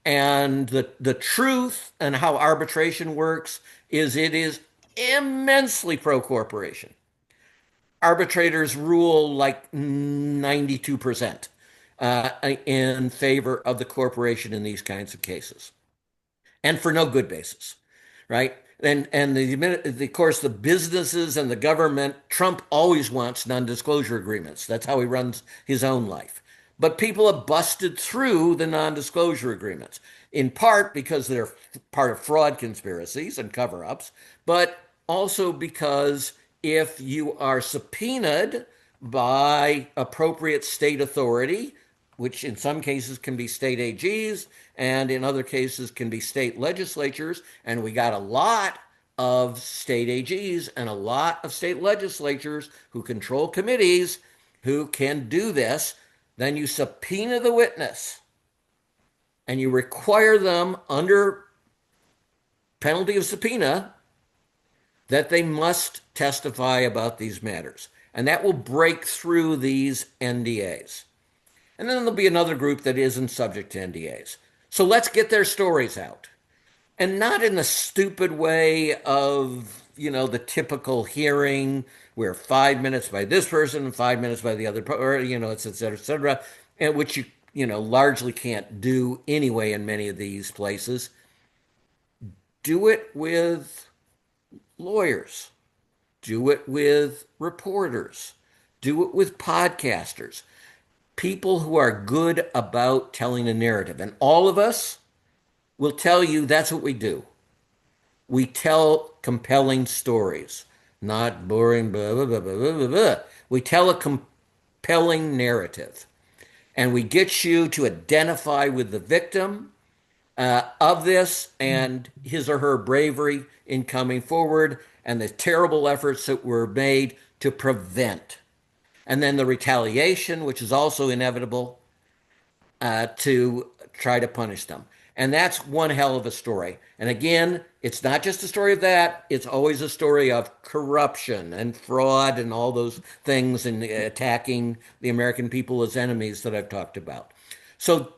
[SPEAKER 5] And the truth and how arbitration works is it is immensely pro-corporation. Arbitrators rule like 92% in favor of the corporation in these kinds of cases, and for no good basis, right? And of course, the businesses and the government, Trump always wants non-disclosure agreements. That's how he runs his own life. But people have busted through the non-disclosure agreements, in part because they're part of fraud conspiracies and cover-ups, but also because if you are subpoenaed by appropriate state authority, which in some cases can be state AGs and in other cases can be state legislatures. And we got a lot of state AGs and a lot of state legislatures who control committees who can do this. Then you subpoena the witness and you require them under penalty of subpoena that they must testify about these matters. And that will break through these NDAs. And then there'll be another group that isn't subject to NDAs. So let's get their stories out. And not in the stupid way of, the typical hearing where 5 minutes by this person and 5 minutes by the other, or, et cetera, and which largely can't do anyway in many of these places. Do it with lawyers. Do it with reporters. Do it with podcasters. People who are good about telling a narrative. And all of us will tell you that's what we do. We tell compelling stories, not boring, blah, blah, blah, blah, blah, blah. We tell a compelling narrative. And we get you to identify with the victim of this and his or her bravery in coming forward and the terrible efforts that were made to prevent. And then the retaliation, which is also inevitable, to try to punish them. And that's one hell of a story. And again, it's not just a story of that. It's always a story of corruption and fraud and all those things and attacking the American people as enemies that I've talked about. So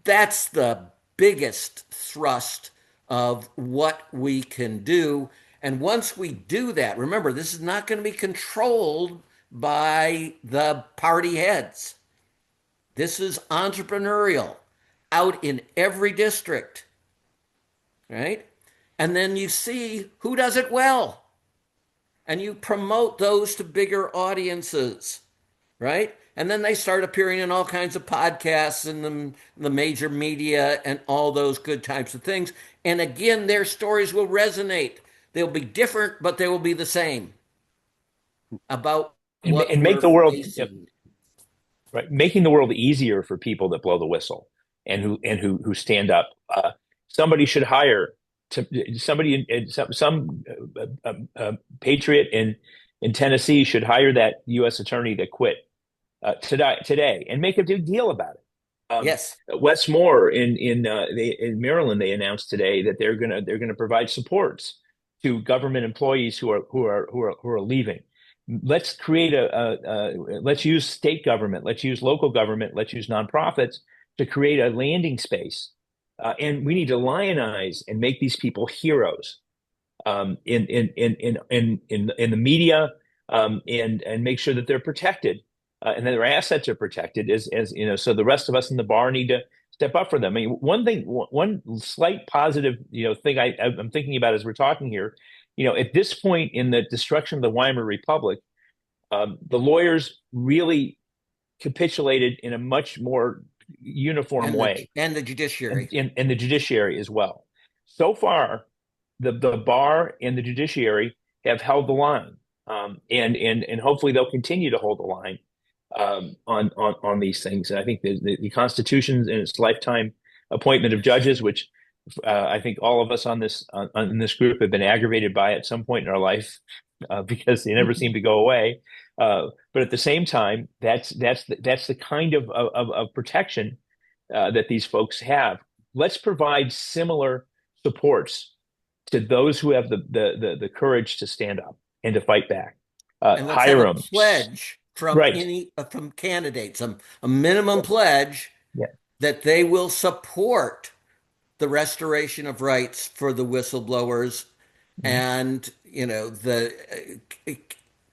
[SPEAKER 5] that's the biggest thrust of what we can do. And once we do that, remember, this is not going to be controlled by the party heads. This is entrepreneurial out in every district, right? And then you see who does it well. And you promote those to bigger audiences, right? And then they start appearing in all kinds of podcasts and the major media and all those good types of things. And again, their stories will resonate. They'll be different, but they will be the same about what
[SPEAKER 2] and make the world
[SPEAKER 5] facing.
[SPEAKER 2] right, making the world easier for people that blow the whistle and who stand up. Somebody should hire somebody, some patriot in Tennessee should hire that U.S. attorney that quit today and make a big deal about it.
[SPEAKER 5] Yes.
[SPEAKER 2] Wes Moore in Maryland, they announced today that they're gonna provide supports to government employees who are leaving. Let's create let's use state government, let's use local government, let's use nonprofits to create a landing space, and we need to lionize and make these people heroes in the media, and make sure that they're protected and that their assets are protected, as so the rest of us in the bar need to step up for them. I mean, one slight positive thing I'm thinking about as we're talking here. At this point in the destruction of the Weimar Republic, the lawyers really capitulated in a much more uniform way.
[SPEAKER 5] And the judiciary.
[SPEAKER 2] And the judiciary as well. So far, the bar and the judiciary have held the line. And hopefully they'll continue to hold the line on these things. And I think the Constitution and its lifetime appointment of judges, which I think all of us in this group have been aggravated by at some point in our life, because they never seem to go away. But at the same time, that's the kind of protection that these folks have. Let's provide similar supports to those who have the courage to stand up and to fight back.
[SPEAKER 5] And let's
[SPEAKER 2] hire
[SPEAKER 5] have a pledge from from candidates, a minimum pledge that they will support the restoration of rights for the whistleblowers, and the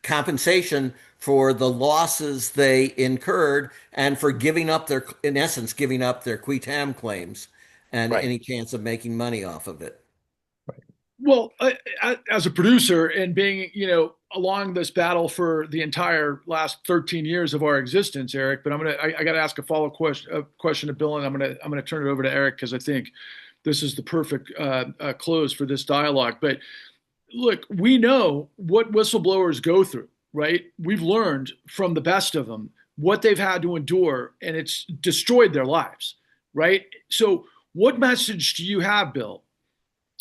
[SPEAKER 5] compensation for the losses they incurred, and for giving up their qui tam claims and any chance of making money off of it.
[SPEAKER 1] Well, as a producer and being, along this battle for the entire last 13 years of our existence, Eric, but I got to ask a follow-up question to Bill, and I'm gonna turn it over to Eric, because I think this is the perfect close for this dialogue. But look, we know what whistleblowers go through. right? We've learned from the best of them what they've had to endure, and it's destroyed their lives, right? So, what message do you have, Bill?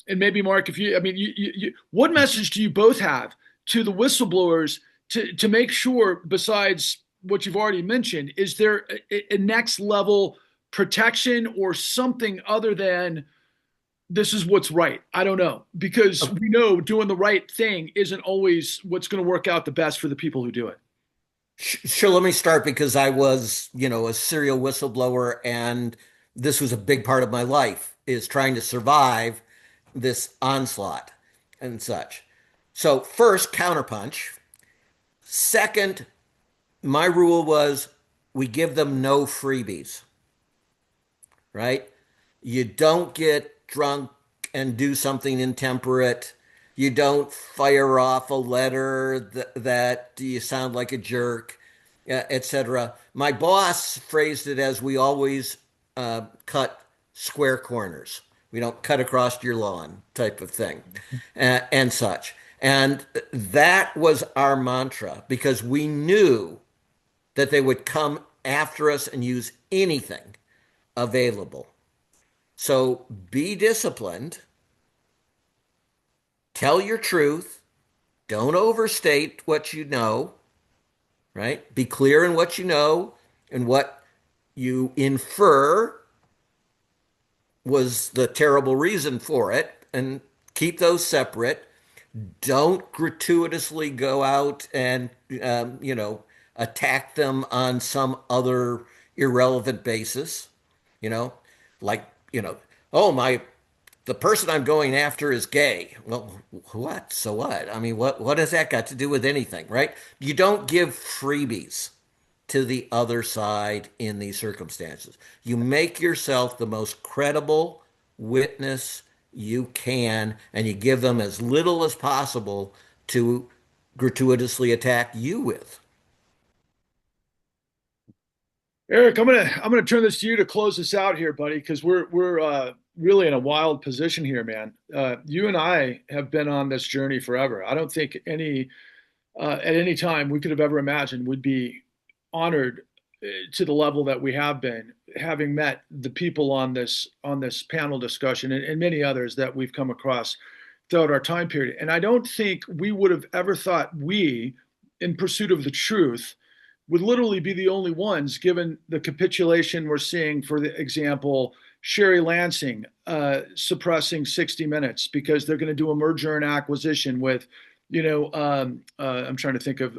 [SPEAKER 1] And maybe Mark, if you, I mean, what message do you both have to the whistleblowers to make sure, besides what you've already mentioned, is there a next level protection or something other than this is what's right? I don't know, because we know doing the right thing isn't always what's going to work out the best for the people who do it.
[SPEAKER 5] Sure, let me start because I was, a serial whistleblower, and this was a big part of my life is trying to survive this onslaught and such. So first, counterpunch. Second, my rule was we give them no freebies, right? You don't get drunk and do something intemperate. You don't fire off a letter that you sound like a jerk, etc. My boss phrased it as we always cut square corners. We don't cut across your lawn type of thing and such. And that was our mantra because we knew that they would come after us and use anything available. So be disciplined, tell your truth, don't overstate what you know, right? Be clear in what you know and what you infer was the terrible reason for it, and keep those separate. Don't gratuitously go out and, attack them on some other irrelevant basis, you know, like, oh, the person I'm going after is gay. Well, what? So what? I mean, what has that got to do with anything, right? You don't give freebies to the other side in these circumstances. You make yourself the most credible witness you can, and you give them as little as possible to gratuitously attack you with.
[SPEAKER 1] Eric, I'm gonna turn this to you to close this out here, buddy, because we're really in a wild position here, man. You and I have been on this journey forever. I don't think at any time we could have ever imagined we'd be honored to the level that we have been, having met the people on this panel discussion and many others that we've come across throughout our time period. And I don't think we would have ever thought we, in pursuit of the truth, would literally be the only ones, given the capitulation we're seeing, for the example, Sherry Lansing suppressing 60 Minutes because they're going to do a merger and acquisition with, I'm trying to think of,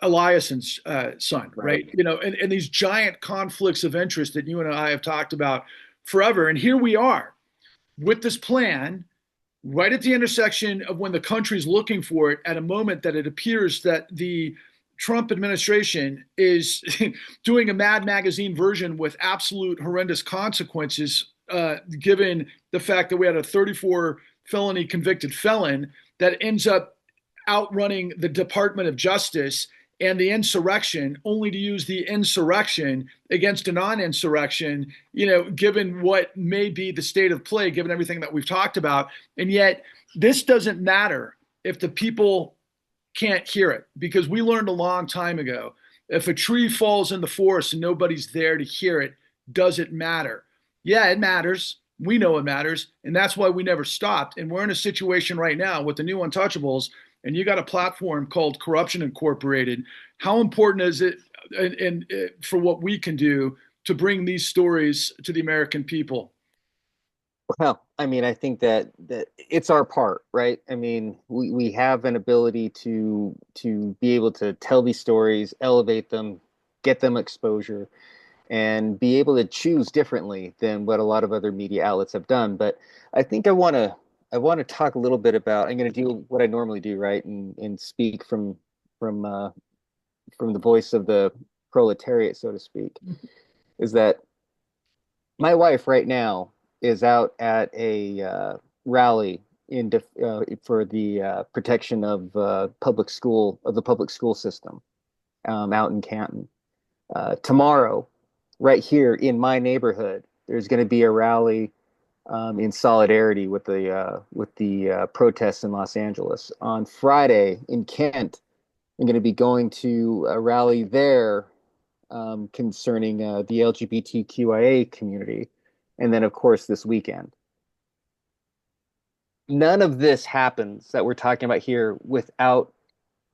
[SPEAKER 1] Eliason's son, right? And these giant conflicts of interest that you and I have talked about forever. And here we are with this plan right at the intersection of when the country's looking for it, at a moment that it appears that the Trump administration is doing a Mad Magazine version with absolute horrendous consequences, given the fact that we had a 34 felony convicted felon that ends up outrunning the Department of Justice and the insurrection, only to use the insurrection against a non-insurrection, given what may be the state of play, given everything that we've talked about. And yet this doesn't matter if the people can't hear it, because we learned a long time ago, if a tree falls in the forest and nobody's there to hear it, does it matter? Yeah, it matters. We know it matters. And that's why we never stopped. And we're in a situation right now with the new Untouchables, and you got a platform called Corruption Incorporated. How important is it and for what we can do to bring these stories to the American people?
[SPEAKER 6] Well, I mean, I think that it's our part, right? I mean, we have an ability to be able to tell these stories, elevate them, get them exposure, and be able to choose differently than what a lot of other media outlets have done. But I think I want to talk a little bit about. I'm going to do what I normally do, right, and speak from the voice of the proletariat, so to speak. Is that my wife right now is out at a rally for the protection of the public school system out in Canton. Tomorrow, right here in my neighborhood, there's going to be a rally in solidarity with the protests in Los Angeles. On Friday in Kent, I'm going to be going to a rally there concerning the LGBTQIA community, and then of course this weekend. None of this happens that we're talking about here without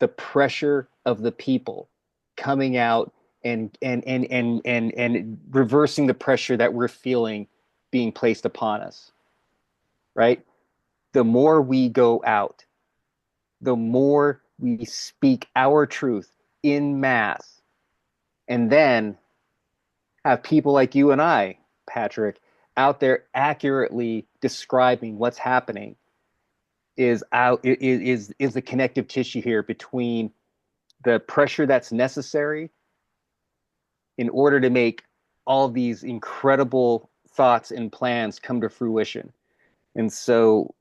[SPEAKER 6] the pressure of the people coming out and reversing the pressure that we're feeling being placed upon us, right? The more we go out, the more we speak our truth in mass, and then have people like you and I, Patrick, out there accurately describing what's happening is the connective tissue here between the pressure that's necessary in order to make all these incredible thoughts and plans come to fruition. And so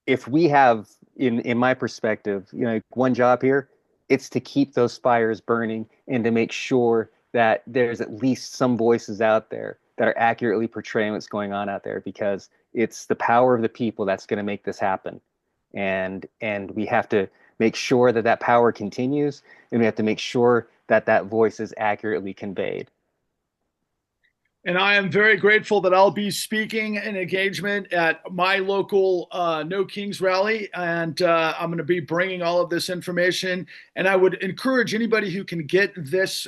[SPEAKER 6] if we have, in my perspective, one job here, it's to keep those fires burning and to make sure that there's at least some voices out there that are accurately portraying what's going on out there, because it's the power of the people that's going to make this happen. And we have to make sure that power continues, and we have to make sure that voice is accurately conveyed.
[SPEAKER 1] And I am very grateful that I'll be speaking in engagement at my local No Kings rally, and I'm going to be bringing all of this information. And I would encourage anybody who can get this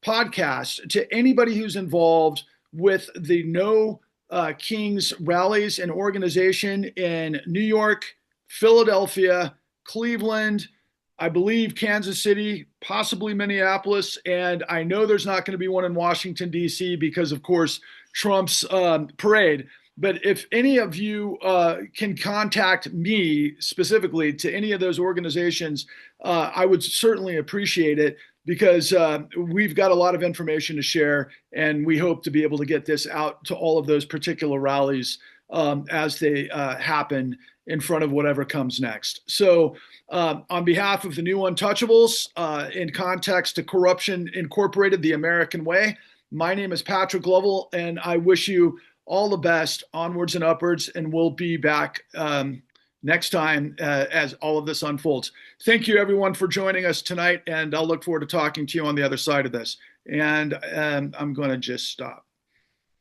[SPEAKER 1] podcast to anybody who's involved with the No Kings rallies and organization in New York, Philadelphia, Cleveland, I believe Kansas City, possibly Minneapolis, and I know there's not going to be one in Washington, D.C. because, of course, Trump's parade. But if any of you can contact me specifically to any of those organizations, I would certainly appreciate it, because we've got a lot of information to share, and we hope to be able to get this out to all of those particular rallies as they happen in front of whatever comes next. So on behalf of the new Untouchables, in context to Corruption Incorporated, the American Way, my name is Patrick Lovell, and I wish you all the best, onwards and upwards, and we'll be back next time as all of this unfolds. Thank you, everyone, for joining us tonight, and I'll look forward to talking to you on the other side of this. And I'm going to just stop.